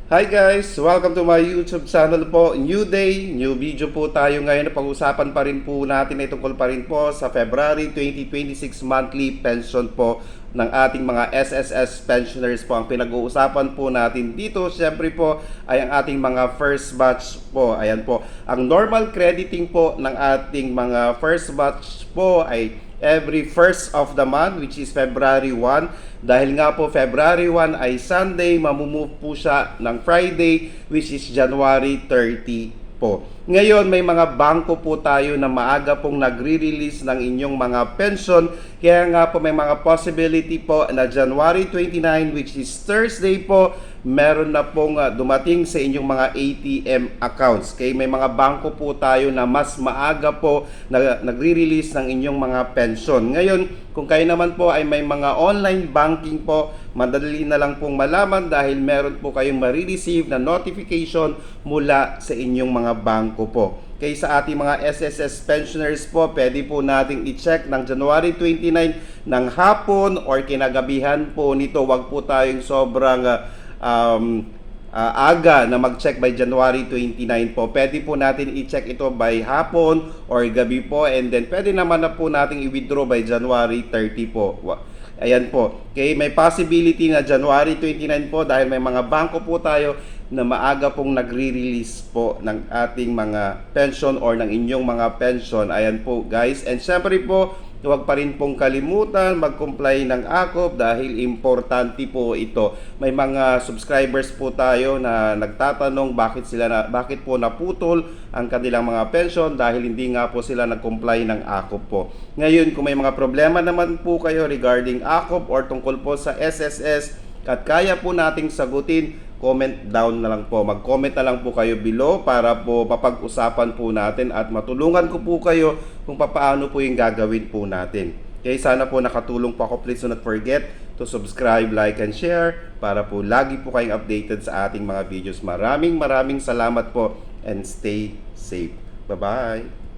Hi guys! Welcome to my YouTube channel po. New day, new video po tayo ngayon. Pag-usapan pa rin po natin ay tungkol pa rin po sa February 2026 monthly pension po ng ating mga SSS pensioners po. Ang pinag-uusapan po natin dito, syempre po, ay ang ating mga first batch po. Ayan po. Ang normal crediting po ng ating mga first batch po ay every first of the month, which is February 1. Dahil nga po February 1 ay Sunday, mamumove po siya ng Friday, which is January 30 po. Ngayon may mga bangko po tayo na maaga pong nagre-release ng inyong mga pension. Kaya nga po may mga possibility po na January 29, which is Thursday po, meron na pong dumating sa inyong mga ATM accounts. Kaya may mga bangko po tayo na mas maaga po na nagre-release ng inyong mga pension. Ngayon, kung kayo naman po ay may mga online banking po, madali na lang pong malaman dahil meron po kayong ma-receive na notification mula sa inyong mga bangko po. Kaya sa ating mga SSS pensioners po, pwede po nating i-check ng January 29 ng hapon or kinagabihan po nito. Wag po tayong sobrang aga na mag-check by January 29 po. Pwede po natin i-check ito by hapon or gabi po, and then pwede naman na po natin i-withdraw by January 30 po. Ayan po. Okay, may possibility na January 29 po dahil may mga bangko po tayo na maaga pong nagre-release po ng ating mga pension or ng inyong mga pension. Ayan po guys. And syempre po, huwag pa rin pong kalimutan mag-comply ng AKOP dahil importante po ito. May mga subscribers po tayo na nagtatanong bakit po naputol ang kanilang mga pension dahil hindi nga po sila nag-comply ng AKOP po. Ngayon, kung may mga problema naman po kayo regarding AKOP or tungkol po sa SSS at kaya po nating sagutin, comment down na lang po. Mag-comment na lang po kayo below para po mapag-usapan po natin at matulungan ko po kayo kung paano po yung gagawin po natin. Kaya sana po nakatulong po ako. Please do not forget to subscribe, like, and share para po lagi po kayong updated sa ating mga videos. Maraming salamat po and stay safe. Bye-bye!